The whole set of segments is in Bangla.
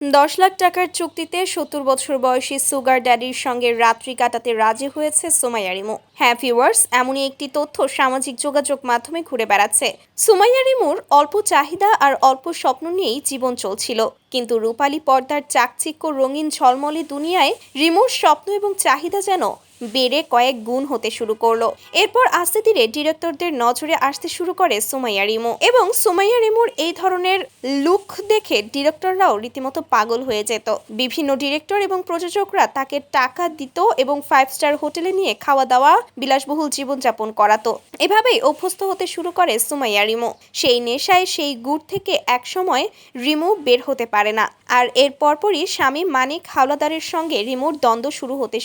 10 লাখ টাকার চুক্তিতে 70 বছর বয়সী সুগার ড্যাডির সঙ্গে রাত্রি কাটাতে রাজি হয়েছে সুমাইয়া রিমু। হ্যাঁ ভিউয়ার্স, এমনই একটি তথ্য সামাজিক যোগাযোগ মাধ্যমে ঘুরে বেড়াচ্ছে। সুমাইয়া রিমুর অল্প চাহিদা আর অল্প স্বপ্ন নিয়েই জীবন চলছিল, কিন্তু রূপালী পর্দার চাকচিক্য রঙিন ঝলমলে দুনিয়ায় রিমুর স্বপ্ন এবং চাহিদা যেন বেড়ে কয়েক গুণ হতে শুরু করলো। এরপর আস্তে ধীরে ডিরেক্টরদের নজরে আসতে শুরু করে সুমাইয়া রিমু, এবং সুমাইয়া রিমুর এই ধরনের লুক দেখে ডিরেক্টররাও রীতিমতো পাগল হয়ে যেত। বিভিন্ন ডিরেক্টর এবং প্রযোজকরা তাকে টাকা দিত এবং 5 স্টার হোটেলে নিয়ে খাওয়া দাওয়া, বিলাসবহুল জীবনযাপন করাতো। এভাবেই অভ্যস্ত হতে শুরু করে সুমাইয়া রিমু। সেই নেশায়, সেই গুড় থেকে একসময় রিমু বের হতে পারে না। আর এর পরপরই স্বামী মানিক হাওলাদারের সঙ্গে রিমুর দ্বন্দ্ব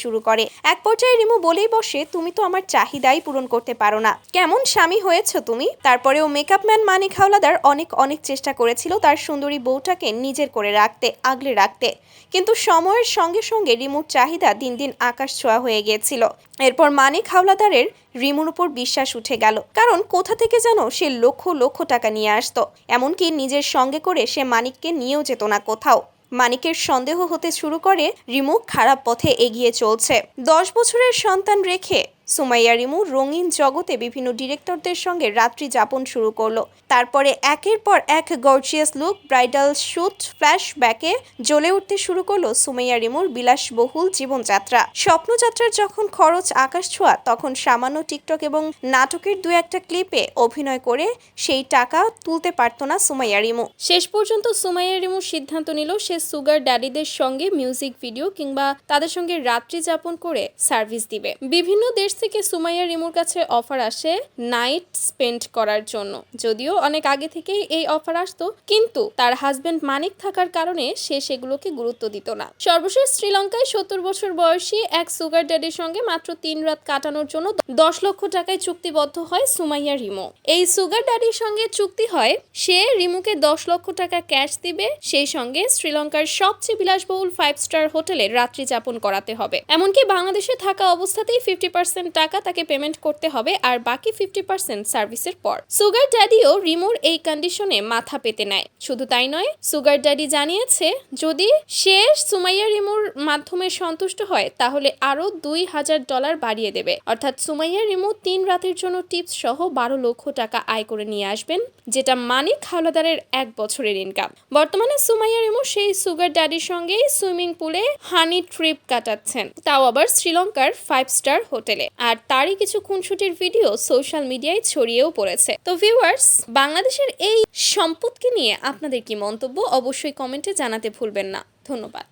শুরু করে। এক পর্যায়ে রিমু বলেই বসে, তুমি তো আমার চাহিদাই পূরণ করতে পারো না, কেমন স্বামী হয়েছো তুমি। তারপরেও মেকআপ ম্যান মানিক হাওলাদার অনেক চেষ্টা করেছিল তার সুন্দরী বউটাকে নিজের করে রাখতে, আগলে রাখতে, কিন্তু সময়ের সঙ্গে সঙ্গে রিমুর চাহিদা দিন দিন আকাশ ছোঁয়া হয়ে গিয়েছিল। এরপর মানিক হাওলাদারের রিমুর উপর বিশ্বাস উঠে গেল, কারণ কোথা থেকে যেন সে লক্ষ লক্ষ টাকা নিয়ে আসতো। এমনকি নিজের সঙ্গে করে সে মানিককে নিয়েও যেত না কোথাও। মানিকের সন্দেহ হতে শুরু করে রিমু খারাপ পথে এগিয়ে চলছে। 10 বছরের সন্তান রেখে সুমাইয়া রিমু রঙিন জগতে বিভিন্ন ডিরেক্টরদের সঙ্গে রাত্রি যাপন শুরু করলো। তারপরে একের পর এক গর্জিয়াস লুক, ব্রাইডাল শুট, ফ্ল্যাশব্যাকে জ্বলে উঠতে শুরু করলো সুমাইয়া রিমুর বিলাসবহুল জীবনযাত্রা। স্বপ্নযাত্রার যখন খরচ আকাশ ছোঁয়া, তখন সামান্য টিকটক এবং নাটকের 2-1টা ক্লিপে অভিনয় করে সেই টাকা তুলতে পারত না সুমাইয়া রিমু। শেষ পর্যন্ত সুমাইয়া রিমু সিদ্ধান্ত নিল সে সুগার ড্যাডিদের সঙ্গে মিউজিক ভিডিও কিংবা তাদের সঙ্গে রাত্রি যাপন করে সার্ভিস দিবে। বিভিন্ন দেশ থেকে সুমাইয়া রিমুর কাছে অফার আসে নাইট স্পেন্ড করার জন্য। যদিও অনেক আগে থেকেই এই অফার আসতো, কিন্তু তার হাজবেন্ড মানিক থাকার কারণে সে সেগুলোকে গুরুত্ব দিত না। সর্বশেষ শ্রীলঙ্কায় 70 বছর বয়সী এক সুগার ড্যাডির সঙ্গে মাত্র 3 রাত কাটানোর জন্য 10 লক্ষ টাকায় চুক্তিবদ্ধ হয় সুমাইয়া রিমু। এই সুগার ড্যাডির সঙ্গে চুক্তি হয় সে রিমুকে 10 লক্ষ টাকা ক্যাশ দিবে, সেই সঙ্গে শ্রীলঙ্কার সবচেয়ে বিলাসবহুল 5 স্টার হোটেলে রাত্রি যাপন করাতে হবে। এমনকি বাংলাদেশে থাকা অবস্থাতেই 50% টাকা তাকে পেমেন্ট করতে হবে, আর বাকি 50% সার্ভিসের পর। সুগার ড্যাডিও রিমুর এই কন্ডিশনে মাথা পেতে নেয়। শুধু তাই নয়, সুগার ড্যাডি জানিয়েছে যদি সে সুমাইয়া রিমুর মাধ্যমে সন্তুষ্ট হয় তাহলে আরো $2000 বাড়িয়ে দেবে। অর্থাৎ সুমাইয়া রিমু 3 রাতের জন্য টিপস সহ 12 লক্ষ টাকা আয় করে নিয়ে আসবেন, যেটা মানিক হাওলাদারের 1 বছরের ইনকাম। বর্তমানে সুমাইয়া রিমু সেই সুগার ড্যাডির সঙ্গেই সুইমিং পুলে হানি ট্রিপ কাটাচ্ছেন, তাও আবার শ্রীলঙ্কার 5 স্টার হোটেলে। আর তারই কিছু খুনসুটির ভিডিও সোশ্যাল মিডিয়ায় ছড়িয়েও পড়েছে। তো ভিউয়ার্স, বাংলাদেশের এই সম্পদকে নিয়ে আপনাদের কি মন্তব্য অবশ্যই কমেন্টে জানাতে ভুলবেন না। ধন্যবাদ।